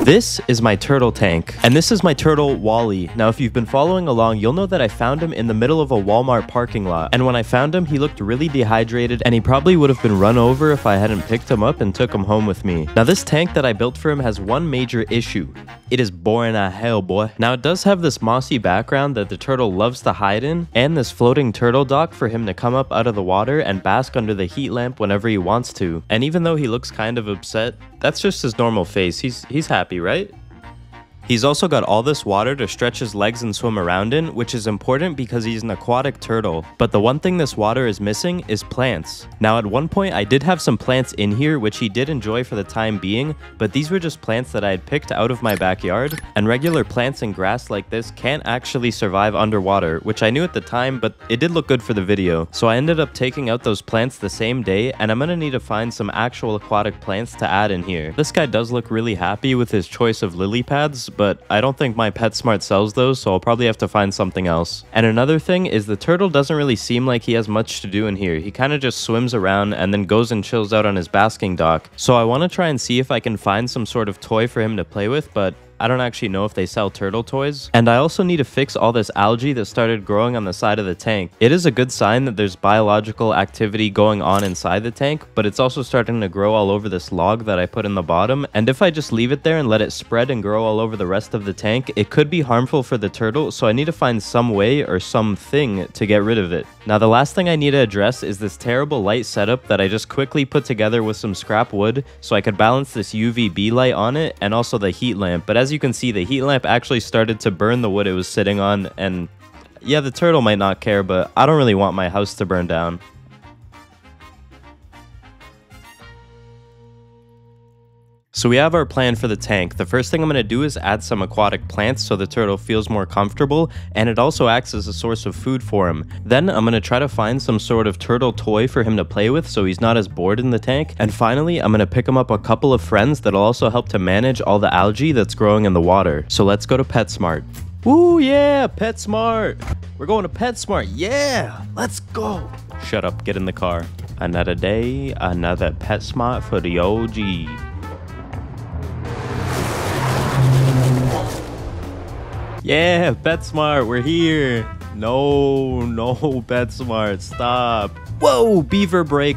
This is my turtle tank, and this is my turtle Wally. Now if you've been following along, you'll know that I found him in the middle of a Walmart parking lot, and when I found him, he looked really dehydrated, and he probably would have been run over if I hadn't picked him up and took him home with me. Now this tank that I built for him has one major issue. It is boring as hell, boy. Now it does have this mossy background that the turtle loves to hide in, and this floating turtle dock for him to come up out of the water and bask under the heat lamp whenever he wants to. And even though he looks kind of upset, that's just his normal face. He's happy, right? He's also got all this water to stretch his legs and swim around in, which is important because he's an aquatic turtle. But the one thing this water is missing is plants. Now at one point I did have some plants in here which he did enjoy for the time being, but these were just plants that I had picked out of my backyard, and regular plants and grass like this can't actually survive underwater, which I knew at the time, but it did look good for the video. So I ended up taking out those plants the same day, and I'm gonna need to find some actual aquatic plants to add in here. This guy does look really happy with his choice of lily pads, but I don't think my PetSmart sells those, so I'll probably have to find something else. And another thing is the turtle doesn't really seem like he has much to do in here. He kind of just swims around and then goes and chills out on his basking dock. So I want to try and see if I can find some sort of toy for him to play with, but I don't actually know if they sell turtle toys. And I also need to fix all this algae that started growing on the side of the tank. It is a good sign that there's biological activity going on inside the tank, but it's also starting to grow all over this log that I put in the bottom. And if I just leave it there and let it spread and grow all over the rest of the tank, it could be harmful for the turtle, so I need to find some way or something to get rid of it. Now the last thing I need to address is this terrible light setup that I just quickly put together with some scrap wood so I could balance this UVB light on it and also the heat lamp. But as you can see, the heat lamp actually started to burn the wood it was sitting on, and yeah, the turtle might not care, but I don't really want my house to burn down. So we have our plan for the tank. The first thing I'm going to do is add some aquatic plants so the turtle feels more comfortable, and it also acts as a source of food for him. Then I'm going to try to find some sort of turtle toy for him to play with so he's not as bored in the tank. And finally, I'm going to pick him up a couple of friends that'll also help to manage all the algae that's growing in the water. So let's go to PetSmart. Woo, yeah, PetSmart. We're going to PetSmart. Yeah, let's go. Shut up, get in the car. Another day, another PetSmart for the OG. Yeah, PetSmart, we're here. No, PetSmart, stop. Whoa, beaver break,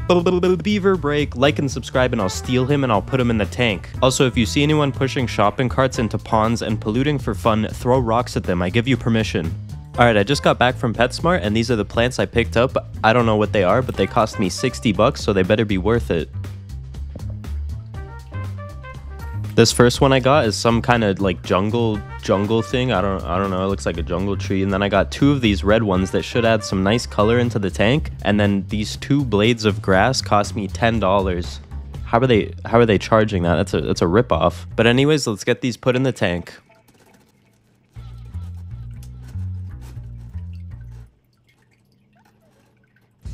beaver break. Like and subscribe and I'll steal him and I'll put him in the tank. Also, if you see anyone pushing shopping carts into ponds and polluting for fun, throw rocks at them. I give you permission. Alright, I just got back from PetSmart and these are the plants I picked up. I don't know what they are, but they cost me 60 bucks, so they better be worth it. This first one I got is some kind of like jungle thing. I don't know, it looks like a jungle tree. And then I got two of these red ones that should add some nice color into the tank. And then these two blades of grass cost me $10. How are they charging that? That's a ripoff. But anyways, let's get these put in the tank.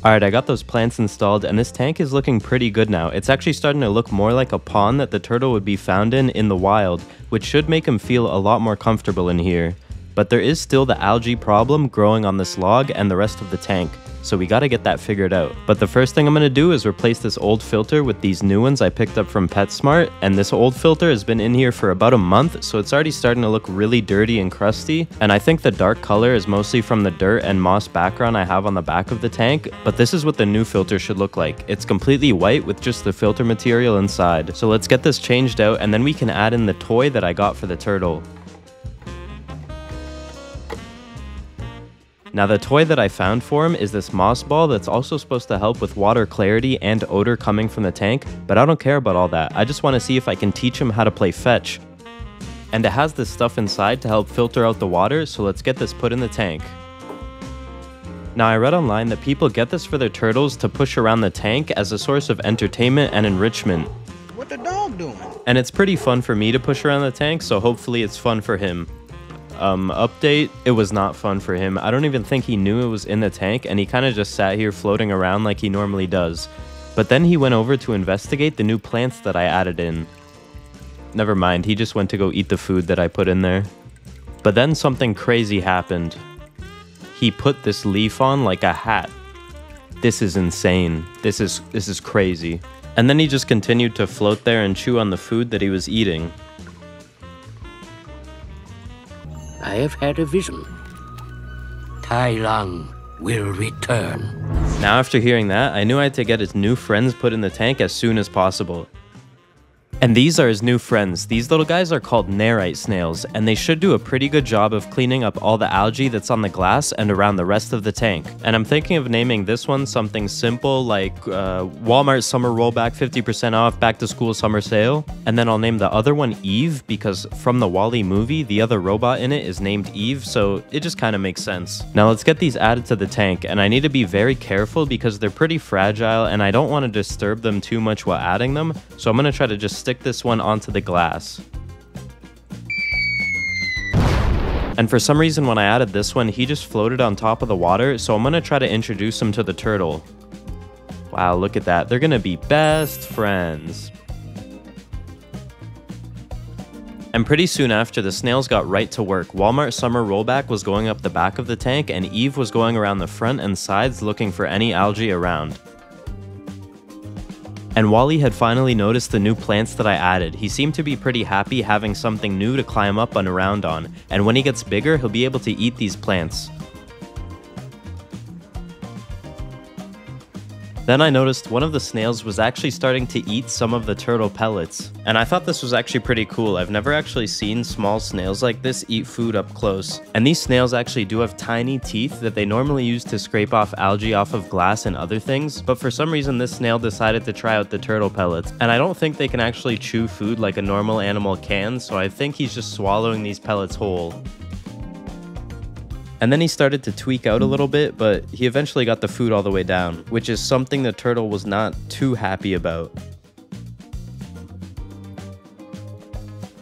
Alright, I got those plants installed and this tank is looking pretty good now. It's actually starting to look more like a pond that the turtle would be found in the wild, which should make him feel a lot more comfortable in here. But there is still the algae problem growing on this log and the rest of the tank, so we gotta get that figured out. But the first thing I'm gonna do is replace this old filter with these new ones I picked up from PetSmart, and this old filter has been in here for about a month, so it's already starting to look really dirty and crusty, and I think the dark color is mostly from the dirt and moss background I have on the back of the tank, but this is what the new filter should look like. It's completely white with just the filter material inside. So let's get this changed out, and then we can add in the toy that I got for the turtle. Now the toy that I found for him is this moss ball that's also supposed to help with water clarity and odor coming from the tank, but I don't care about all that. I just want to see if I can teach him how to play fetch. And it has this stuff inside to help filter out the water, so let's get this put in the tank. Now I read online that people get this for their turtles to push around the tank as a source of entertainment and enrichment. What the dog doing? And it's pretty fun for me to push around the tank, so hopefully it's fun for him. Update, it was not fun for him. I don't even think he knew it was in the tank, and he kind of just sat here floating around like he normally does. But then he went over to investigate the new plants that I added in. Never mind, he just went to go eat the food that I put in there. But then something crazy happened. He put this leaf on like a hat. This is insane. This is crazy. And then he just continued to float there and chew on the food that he was eating. I have had a vision. Tai Lung will return. Now after hearing that, I knew I had to get his new friends put in the tank as soon as possible. And these are his new friends. These little guys are called Nerite snails, and they should do a pretty good job of cleaning up all the algae that's on the glass and around the rest of the tank. And I'm thinking of naming this one something simple like Walmart summer rollback 50% off back to school summer sale. And then I'll name the other one Eve because from the WALL-E movie, the other robot in it is named Eve, so it just kind of makes sense. Now let's get these added to the tank, and I need to be very careful because they're pretty fragile and I don't want to disturb them too much while adding them, so I'm going to try to just stick this one onto the glass. And for some reason when I added this one, he just floated on top of the water, so I'm gonna try to introduce him to the turtle. Wow, look at that. They're gonna be best friends. And pretty soon after, the snails got right to work. Walmart summer rollback was going up the back of the tank, and Eve was going around the front and sides looking for any algae around. And WALL-E had finally noticed the new plants that I added. He seemed to be pretty happy having something new to climb up and around on, and when he gets bigger, he'll be able to eat these plants. Then I noticed one of the snails was actually starting to eat some of the turtle pellets. And I thought this was actually pretty cool. I've never actually seen small snails like this eat food up close. And these snails actually do have tiny teeth that they normally use to scrape off algae off of glass and other things. But for some reason, this snail decided to try out the turtle pellets. And I don't think they can actually chew food like a normal animal can, so I think he's just swallowing these pellets whole. And then he started to tweak out a little bit, but he eventually got the food all the way down, which is something the turtle was not too happy about.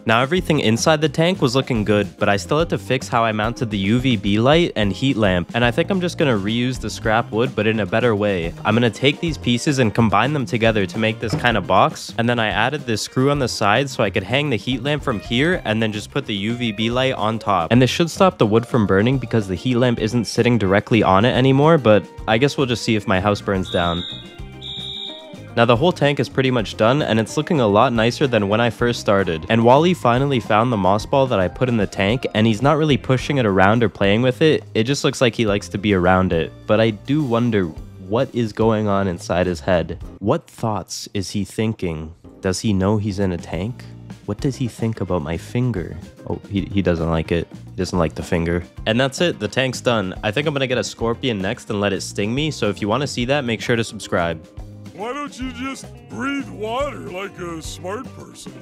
Now everything inside the tank was looking good, but I still had to fix how I mounted the UVB light and heat lamp, and I think I'm just going to reuse the scrap wood, but in a better way. I'm going to take these pieces and combine them together to make this kind of box, and then I added this screw on the side so I could hang the heat lamp from here and then just put the UVB light on top. And this should stop the wood from burning because the heat lamp isn't sitting directly on it anymore, but I guess we'll just see if my house burns down. Now the whole tank is pretty much done, and it's looking a lot nicer than when I first started. And WALL-E finally found the moss ball that I put in the tank, and he's not really pushing it around or playing with it. It just looks like he likes to be around it. But I do wonder what is going on inside his head. What thoughts is he thinking? Does he know he's in a tank? What does he think about my finger? Oh, he doesn't like it. He doesn't like the finger. And that's it. The tank's done. I think I'm gonna get a scorpion next and let it sting me. So if you want to see that, make sure to subscribe. Why don't you just breathe water like a smart person?